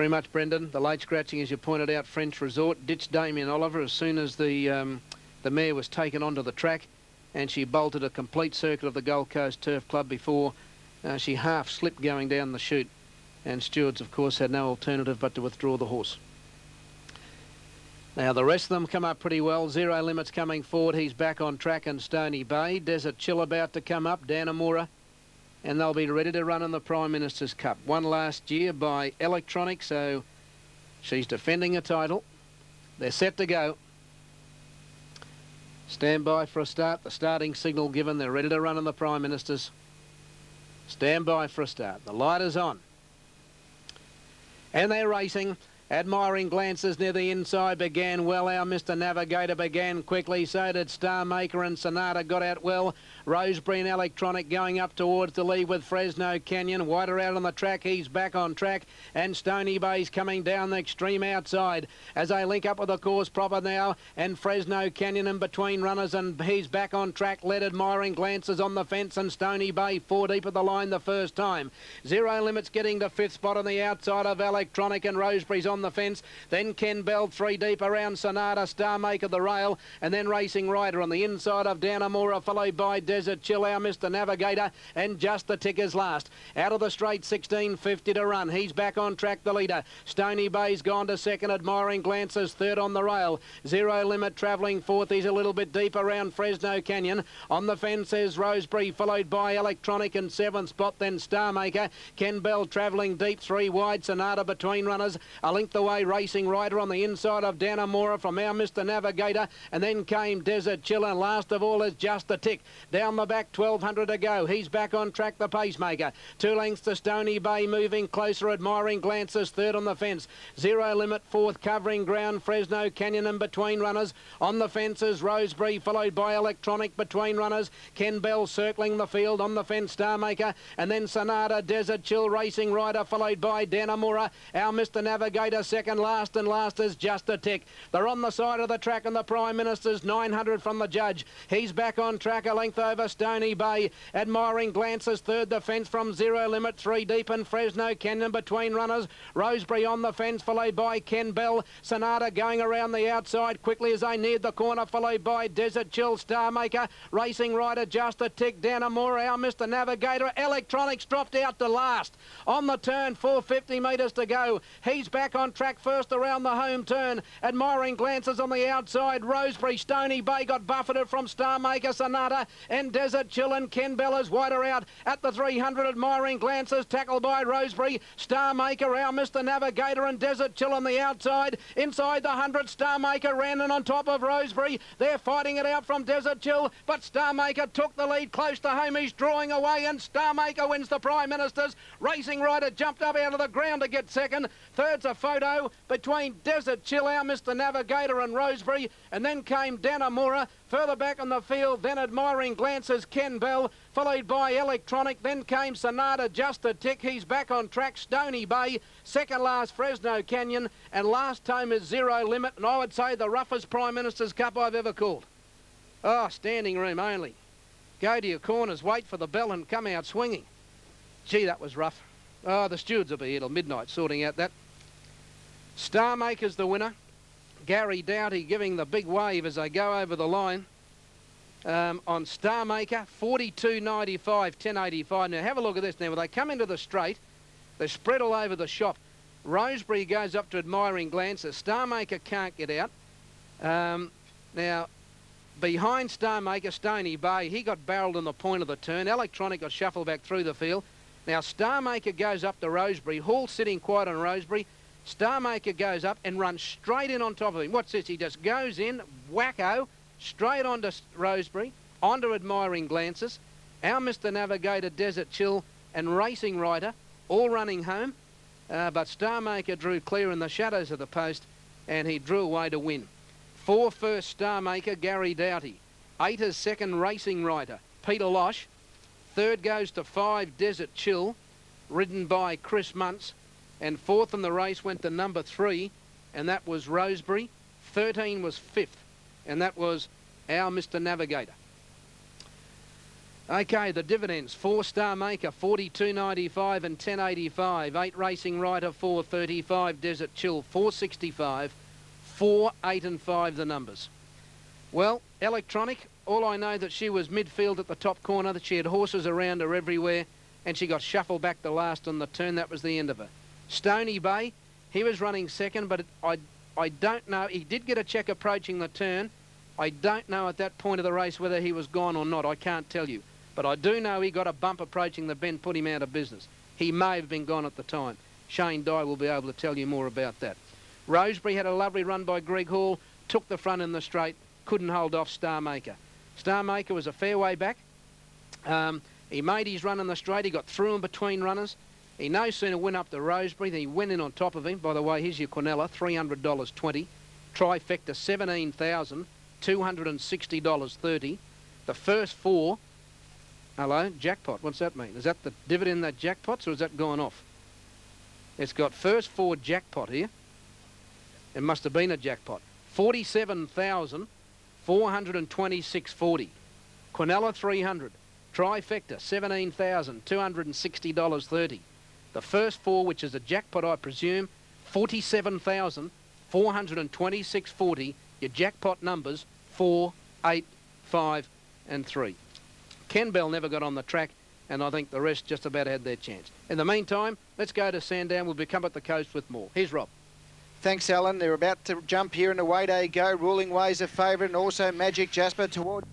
Very much, Brendan. The late scratching, as you pointed out, French Resort, ditched Damien Oliver as soon as the mare was taken onto the track, and she bolted a complete circuit of the Gold Coast Turf Club before she half slipped going down the chute, and stewards, of course, had no alternative but to withdraw the horse. Now, the rest of them come up pretty well. Zero Limits coming forward. He's back on track, and Stony Bay. Desert Chill about to come up. Danamora. And they'll be ready to run in the Prime Minister's Cup. Won last year by Electronic, so she's defending a title. They're set to go. Stand by for a start. The starting signal given. They're ready to run in the Prime Minister's. Stand by for a start. The light is on. And they're racing. Admiring Glances near the inside began well. Our Mr. Navigator began quickly. So did Star Maker, and Sonata got out well. Rosebery and Electronic going up towards the lead with Fresno Canyon. Wider out on the track. He's back on track. And Stony Bay's coming down the extreme outside as they link up with the course proper now. And Fresno Canyon in between runners, and he's back on track. Led Admiring Glances on the fence, and Stony Bay 4 deep at the line the first time. Zero Limits getting to 5th spot on the outside of Electronic, and Rosebery's on the fence. Then Ken Bell 3 deep around Sonata, Star Maker the rail, and then Racing Rider on the inside of Danamora, followed by Desert Chill, our Mr. Navigator, and Just the Tickers last. Out of the straight, 16.50 to run. He's back on track, the leader. Stony Bay's gone to second. Admiring Glances third on the rail. Zero Limit travelling fourth. He's a little bit deep around Fresno Canyon. On the fence is Rosebery, followed by Electronic in 7th spot, then Star Maker. Ken Bell travelling deep, 3 wide. Sonata between runners. A length away, Racing Rider on the inside of Danamora from our Mr. Navigator, and then came Desert Chill, and last of all is Just a Tick. Down the back, 1200 to go. He's back on track, the Pacemaker. 2 lengths to Stony Bay, moving closer. Admiring Glances third on the fence. Zero Limit fourth, covering ground. Fresno Canyon in between runners. On the fences, Rosebery, followed by Electronic between runners. Ken Bell circling the field. On the fence, Star Maker, and then Sonata, Desert Chill, Racing Rider, followed by Danamora. Our Mr. Navigator second last, and last is Just a Tick. They're on the side of the track, and the Prime Minister's 900 from the judge. He's back on track, a length over Stony Bay. Admiring Glances third, the fence from Zero Limit 3 deep, and Fresno Canyon between runners. Rosebery on the fence, followed by Ken Bell. Sonata going around the outside quickly as they neared the corner, followed by Desert Chill, Star Maker, Racing Rider, Just a Tick, Danamora, our Mr. Navigator. Electronics dropped out to last. On the turn, 450 metres to go. He's back on track first around the home turn. Admiring Glances on the outside. Rosebery, Stony Bay got buffeted from Star Maker, Sonata, and Desert Chill, and Ken Bell is wider out at the 300. Admiring Glances tackled by Rosebery. Star Maker, our Mr. Navigator, and Desert Chill on the outside. Inside the 100, Star Maker ran in on top of Rosebery. They're fighting it out from Desert Chill, but Star Maker took the lead close to home. He's drawing away, and Star Maker wins the Prime Minister's. Racing Rider jumped up out of the ground to get second. Third's a photo between Desert Chill, our Mr. Navigator, and Rosebery, and then came Danamora. Further back on the field, then Admiring Glances, Ken Bell, followed by Electronic. Then came Sonata, Just a Tick. He's back on track, Stony Bay. Second last, Fresno Canyon. And last home is Zero Limit. And I would say the roughest Prime Minister's Cup I've ever called. Oh, standing room only. Go to your corners, wait for the bell and come out swinging. Gee, that was rough. Oh, the stewards will be here till midnight sorting out that. Star Maker's the winner. Gary Doughty giving the big wave as they go over the line. On Star Maker, 42.95, 10.85. Now have a look at this. Now when they come into the straight, they spread all over the shop. Rosebery goes up to Admiring Glances. Star Maker can't get out. Now behind Star Maker, Stony Bay, he got barreled on the point of the turn. Electronic got shuffled back through the field. Now Star Maker goes up to Rosebery. Hall sitting quiet on Rosebery. Star Maker goes up and runs straight in on top of him. What's this? He just goes in, wacko, straight onto Rosebery, onto Admiring Glances. Our Mr. Navigator, Desert Chill, and Racing Rider, all running home. But Star Maker drew clear in the shadows of the post, and he drew away to win. 4 first, Star Maker, Gary Doughty. 8 is second, Racing Rider, Peter Losh. Third goes to 5, Desert Chill, ridden by Chris Muntz. And fourth in the race went to number 3, and that was Rosebery. 13 was 5th, and that was our Mr. Navigator. Okay, the dividends. 4 Star Maker, 42.95 and 10.85. 8 Racing Rider, 4.35. Desert Chill, 4.65. 4, 8 and 5 the numbers. Well, Electronic, all I know that she was midfield at the top corner, that she had horses around her everywhere, and she got shuffled back the last on the turn. That was the end of her. Stony Bay, he was running second, but I don't know. He did get a check approaching the turn. I don't know at that point of the race whether he was gone or not. I can't tell you. But I do know he got a bump approaching the bend, put him out of business. He may have been gone at the time. Shane Dye will be able to tell you more about that. Rosebery had a lovely run by Greg Hall, took the front in the straight, couldn't hold off Star Maker. Star Maker was a fair way back. He made his run in the straight. He got through in between runners. He no sooner went up to Rosebery than he went in on top of him. By the way, here's your Quinella, $300.20. Trifecta, $17,260.30. The first 4... Hello, jackpot. What's that mean? Is that the dividend that jackpots, or is that gone off? It's got first 4 jackpot here. It must have been a jackpot. 47,426.40. Quinella 300. Trifecta $17,260.30. The first 4, which is a jackpot, I presume, 47,426.40. Your jackpot numbers 4, 8, 5, and 3. Ken Bell never got on the track, and I think the rest just about had their chance. In the meantime, let's go to Sandown. We'll be come up the coast with more. Here's Rob. Thanks, Alan. They're about to jump here, and away they go. Ruling Way's a favourite, and also Magic Jasper toward...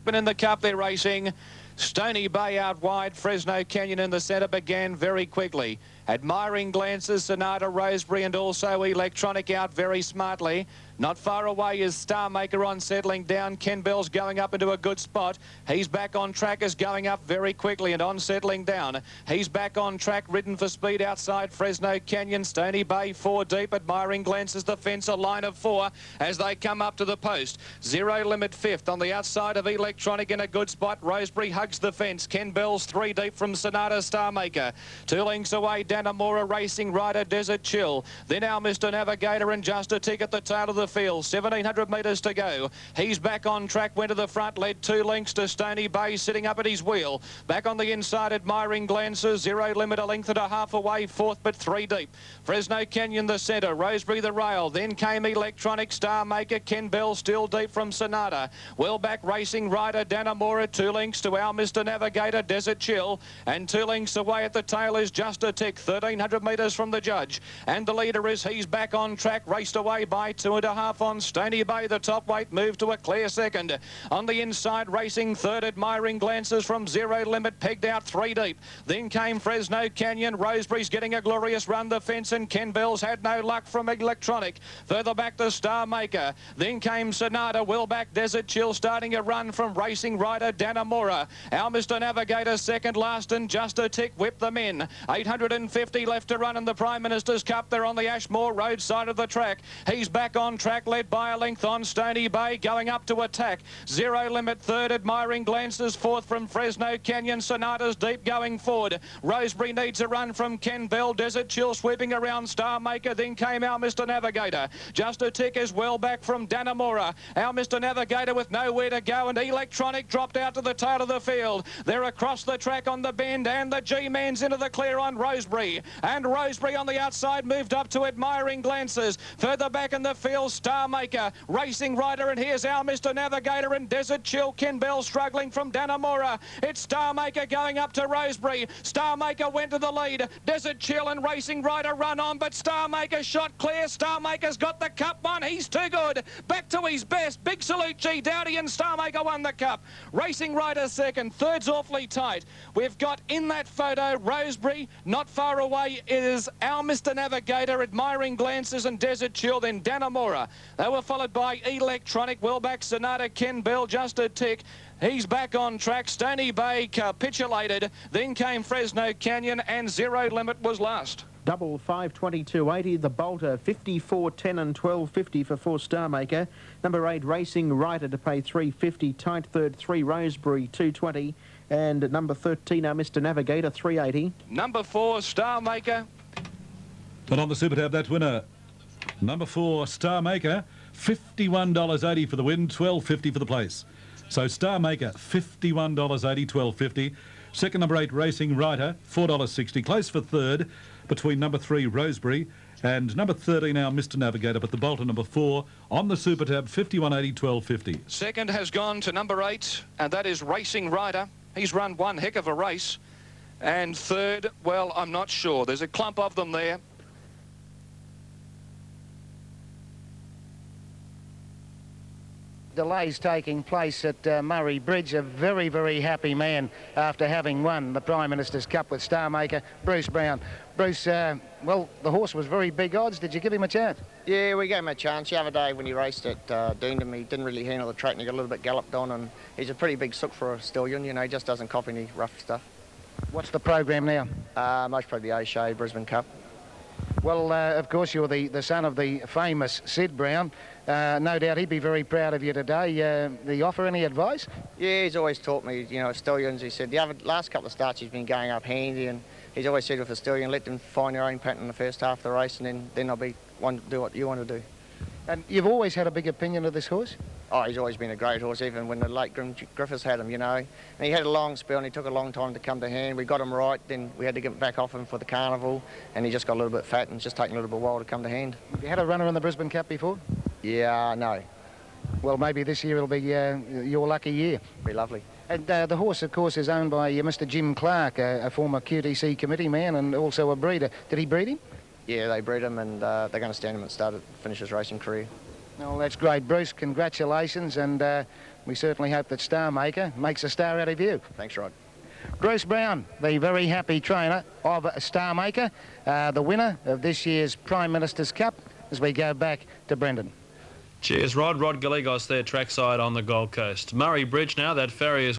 In the cup, they're racing. Stony Bay out wide. Fresno Canyon in the centre began very quickly. Admiring Glances, Sonata, Rosebery, and also Electronic out very smartly. Not far away is Star Maker on settling down. Ken Bell's going up into a good spot. He's back on track, is going up very quickly and on settling down. He's back on track, ridden for speed outside Fresno Canyon. Stony Bay 4 deep. Admiring Glances the fence, a line of 4 as they come up to the post. Zero Limit 5th on the outside of Electronic in a good spot. Rosebery hugs the fence. Ken Bell's 3 deep from Sonata, Star Maker. 2 lengths away, Danamora, Racing Rider, Desert Chill. Then our Mr. Navigator and Just a Tick at the tail of the field. 1,700 metres to go. He's back on track, went to the front, led 2 lengths to Stony Bay, sitting up at his wheel. Back on the inside, Admiring Glances, Zero Limit, a length and a half away, 4th but 3 deep. Fresno Canyon the centre, Rosebery the rail. Then came Electronic, Star Maker, Ken Bell still deep from Sonata. Well back, Racing Rider, Danamora, 2 lengths to our Mr. Navigator, Desert Chill. And 2 lengths away at the tail is Just a Tick, 1,300 metres from the judge. And the leader is He's Back on Track, raced away by 2.5 on Stony Bay. The top weight moved to a clear second. On the inside, Racing third, Admiring Glances from Zero Limit, pegged out 3 deep. Then came Fresno Canyon. Rosebery's getting a glorious run the fence, and Ken Bell's had no luck from Electronic. Further back, the Star Maker. Then came Sonata. Well back, Desert Chill starting a run from Racing Rider, Danamora. Our Mr. Navigator second last, and Just a Tick whipped them in. 850 left to run in the Prime Minister's Cup. They're on the Ashmore Road side of the track. He's back on track, led by a length on Stony Bay, going up to attack. Zero Limit third, Admiring Glances fourth from Fresno Canyon. Sonata's deep going forward. Rosebery needs a run from Ken Bell. Desert Chill sweeping around Star Maker. Then came our Mr. Navigator. Just a Tick is well back from Danamora. Our Mr. Navigator with nowhere to go, and Electronic dropped out to the tail of the field. They're across the track on the bend, and the G-Man's into the clear on Rosebery. And Rosebery on the outside moved up to Admiring Glances. Further back in the field, Star Maker, Racing Rider, and here's our Mr. Navigator and Desert Chill. Ken Bell struggling from Danamora. It's Star Maker going up to Rosebery. Star Maker went to the lead. Desert Chill and Racing Rider run on, but Star Maker shot clear. Star Maker's got the cup one. He's too good. Back to his best. Big salute, G. Dowdy, and Star Maker won the cup. Racing Rider second. Third's awfully tight. We've got in that photo Rosebery. Not far away is our Mr. Navigator, Admiring Glances, and Desert Chill. Then Danamora. They were followed by Electronic, well back Sonata, Ken Bell, Just a Tick. He's back on track. Stony Bay capitulated. Then came Fresno Canyon, and Zero Limit was last. Double 522.80, the Bolter 54.10 and 12.50 for 4 Star Maker. Number 8 Racing Rider to pay 3.50. Tight third 3 Rosebery 2.20, and number 13 Mr. Navigator 3.80. Number 4 Star Maker. But on the Super Tab, that winner, number 4 Star Maker, $51.80 for the win, $12.50 for the place. So Star Maker, $51.80, $12.50. Second, number 8, Racing Writer, $4.60. Close for third between number 3, Rosebery, and number 13, our Mr. Navigator, but the Bolter number 4 on the Super Tab, $51.80, $12.50. Second has gone to number 8, and that is Racing Rider. He's run one heck of a race. And third, well, I'm not sure. There's a clump of them there. Delays taking place at Murray Bridge. A very, very happy man after having won the Prime Minister's Cup with Star Maker, Bruce Brown. Bruce, well, the horse was very big odds. Did you give him a chance? Yeah, we gave him a chance. The other day when he raced at Doomben, he didn't really handle the track and he got a little bit galloped on, and he's a pretty big sook for a stallion, you know, he just doesn't copy any rough stuff. What's the program now? Most probably the O'Shea Brisbane Cup. Well, of course, you're the son of the famous Sid Brown. No doubt he'd be very proud of you today. Do you offer any advice? Yeah, he's always taught me, you know, stallions. He said the last couple of starts he's been going up handy, and he's always said with a stallion, let them find their own pattern in the first half of the race, and then they'll be one to do what you want to do. And you've always had a big opinion of this horse? Oh, he's always been a great horse, even when the late Griffiths had him, you know. And he had a long spell and he took a long time to come to hand. We got him right, then we had to get back off him for the carnival, and he just got a little bit fat and it's just taken a little bit while to come to hand. Have you had a runner in the Brisbane Cup before? Yeah, no. Well, maybe this year it'll be your lucky year. Be lovely. And the horse, of course, is owned by Mr. Jim Clark, a former QTC committee man and also a breeder. Did he breed him? Yeah, they bred him, and they're going to stand him and finish his racing career. Well, that's great, Bruce. Congratulations, and we certainly hope that Star Maker makes a star out of you. Thanks, Rod. Bruce Brown, the very happy trainer of Star Maker, the winner of this year's Prime Minister's Cup, as we go back to Brendan. Cheers, Rod. Rod Gallegos there, trackside on the Gold Coast. Murray Bridge now, that ferry is